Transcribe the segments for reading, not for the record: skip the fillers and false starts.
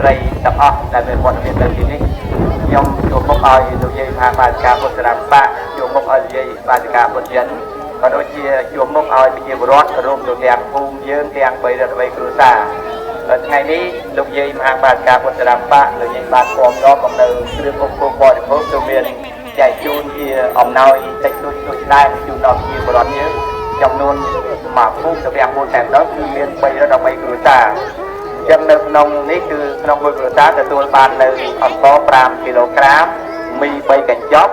ត្រីទាំងអស់ដែលមានវត្តមាននៅទីនេះខ្ញុំចូលមកឲ្យលោកយាយមហាបាសិកាពុទ្ធរាមបាចូលមកឲ្យលោកយាយបាសិកាពុទ្ធយិនក៏ដូចជាចូលមកឲ្យប្រជាពលរដ្ឋរួមទាំងភូមិយើងទាំង3រដ្ឋវិគ្រួសារថ្ងៃនេះលោកយាយមហាបាសិកាពុទ្ធរាមបាលោកយាយបានគាំទ្រមកនៅគ្រឿងឧបភោគបរិភោគគឺមានចែកជូនជាអំណោយតិចតួចដែរជូនដល់ប្រជាពលរដ្ឋយើងចំនួន1ភូមិទៅទាំង4តែម្ដងគឺមាន313គ្រួសារចឹងនៅក្នុងនេះគឺក្នុងមួយគ្រួសារទទួលបាននៅអង្ករ5គីឡូក្រាមមី3កញ្ចប់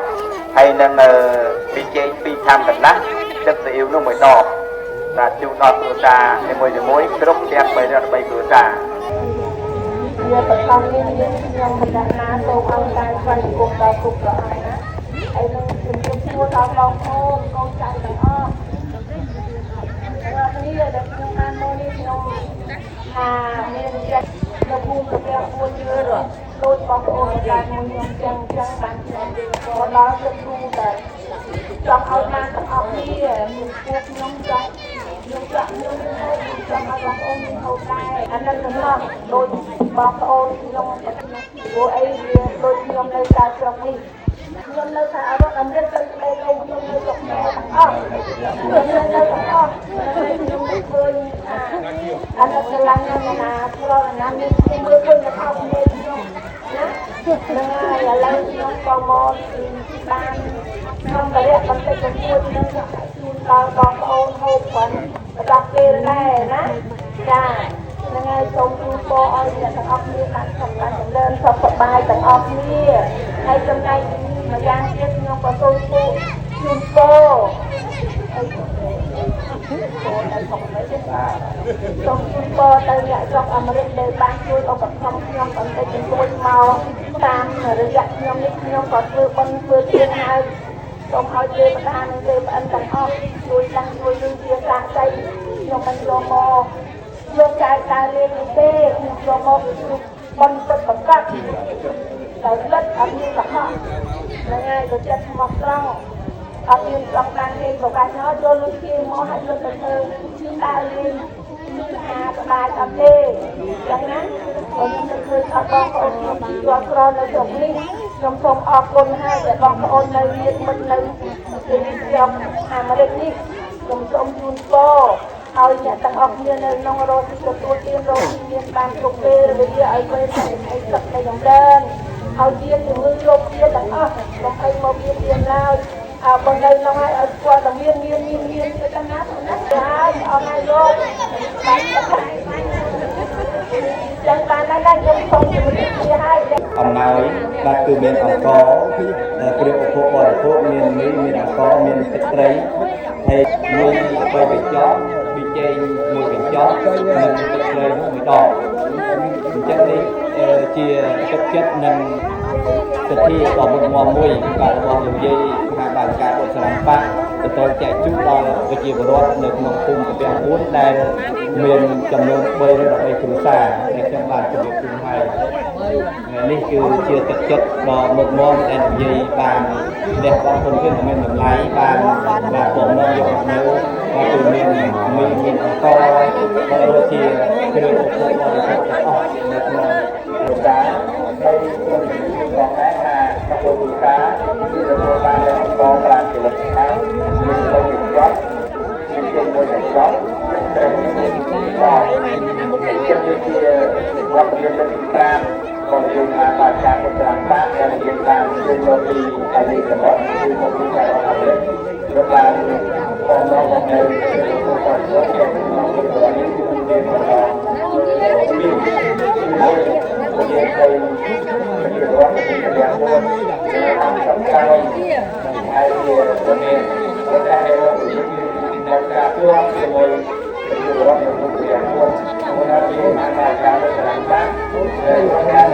ហើយនឹងពីចេក2ខាំកន្លះទឹកស៊ីអ៊ីវនោះ1ដបបាទជូនដល់គ្រួសារនីមួយៗគ្រប់ទាំង3គ្រួសារវាបឋមនេះខ្ញុំបណ្ដាណាសូមអង្គការស្វែងរកដល់គ្រប់ប្រអស់ណាហើយនឹងជំរាបសួរដល់បងប្អូនកូនចៅទាំងអស់នេះដែលខ្ញុំបានមកនេះខ្ញុំថាមានចិត្តនៅភូមិទាំង4ជឿដូចបងប្អូនដែលមួយខ្ញុំចឹងបានខ្ញុំក៏ដល់ទឹកគ្រូដែរចង់ឲ្យបានទាំងអស់គ្នាពួកខ្ញុំចង់ខ្ញុំចង់ឲ្យបងប្អូនមានហូបដែរអានឹងសំឡងដូចបងប្អូនខ្ញុំព្រោះអីវាដូចខ្ញុំនៅតាមស្រុកនេះខ្ញុំនៅថាអរអមរិតទៅស្ដីទៅខ្ញុំនៅស្រុកទាំងអស់ខ្ញុំនៅទាំងអស់ខ្ញុំឃើញអានឹងកន្លងណាព្រោះណាមានខ្ញុំមើលឃើញតែថោកនេះខ្ញុំណានឹងហើយឥឡូវខ្ញុំក៏មកបានខ្ញុំក៏រកបន្តិចបន្តួចនឹងជូនដល់បងប្អូនហូបគាត់ដល់ពេលដែរណាចានឹងហើយសូមជូនពរឲ្យអ្នកទាំងអស់គ្នាបានសុខបានចម្រើនសុខសប្បាយទាំងអស់គ្នាហើយចំណែកម្យ៉ាងទៀតខ្ញុំក៏សូមជូនពរសូមជូនពរទៅអ្នកស្រុកអាមេរិកដែលបានជួយឧបត្ថម្ភខ្ញុំបន្តិចបន្តួចមកតាមរយៈខ្ញុំនេះខ្ញុំក៏ធ្វើបុណ្យធ្វើទានហើយសូមឲ្យទេវតានិងទេវប្អិនទាំងអស់ជួយដឹងជួយលឺជាសាក់ใจខ្ញុំមិនយកមកយកចាយតាលេងទេខ្ញុំយកមកបុណ្យពិតប្រកបដោយលិតអត់មានកុហកហ្នឹងហើយក៏ចិត្តស្មោះត្រង់អត់មានស្រុកបានទេប្រកាសណោយកលុយជាមកឲ្យលុយទៅធ្វើដើរលេងអាសបាយអត់ទេចឹងណាខ្ញុំទៅឃើញអត់បងប្អូនខ្ញុំជាប់ក្រនៅស្រុកនេះខ្ញុំសូមអរគុណហើយដែលបងប្អូននៅមានមិត្តនៅទីស្រុកអាមេរិកនេះខ្ញុំសូមជូនពរឲ្យអ្នកទាំងអស់គ្នានៅក្នុងរោគទទួលទានរោគមានបានគ្រប់ពេលវេលាឲ្យពេលតែឲ្យទឹកនៃចម្រើនឲ្យជាជំងឺរោគជាទាំងអស់កុំឲ្យមកមានមានឡើយបើនៅក្នុងឲ្យស្គាល់តែមានទៅតាមណាណាហើយអស់ហើយលោកបានចឹងបានហើយខ្ញុំសូមជម្រាបលាហើយអំណោយបាទគឺមានអង្ករគ្រឿងឧបភោគបរិភោគមានមីមានអង្ករមានទឹកត្រីហើយមានកញ្ចប់ប៊ីចេងមួយកញ្ចប់និងទឹកត្រីនោះមួយដបអញ្ចឹងនេះជាទឹកចិត្តនិងសិទ្ធិដ៏មុតមមមួយបាទរបស់លោកយាយមហាបាសិកាពុទ្ធរាមបាបន្តចែកជូនដល់ប្រជាពលរដ្ឋនៅក្នុងភូមិទាំង4ដែលមានចំនួន313គ្រួសារដែលខ្ញុំបានជម្រាបជូនហើយនេះគឺជាទឹកចិត្តដ៏មុតមមដែលលោកយាយបានលះបង់ទុនធានមានតម្លៃបានបំណងយកនៅបាទគឺមានអង្ករក៏ដូចជាគ្រឿងឧបភោគបរិភោគទាំងអស់នៅក្នុងគ្រួសារហើយខ្ញុំบอกแม่ថាក្នុងគ្រួសារគឺទទួលបានអង្ករ5គីឡូក្រាមមាន3កញ្ចប់មានជើង1កញ្ចប់ត្រូវបាទជាវត្តមានលើក5ของยุคอาการการปฏิบัติการและเรียนการเรียนรู้ที่อาลีกบฏคือของยุคการทำเรื่องการของน้องของในผู้ก่อเหตุเกี่ยวกับน้องที่ตัวนี้คือเรียนของน้องที่เรียนไปเป็นเรื่องที่เรียนรู้ทำสำคัญให้เรียนตัวนี้ก็ได้ให้เราอยู่ในการร่วมสมุนเป็นเรื่องที่เรียนรู้วันนี้มาการปฏิบัติการในการ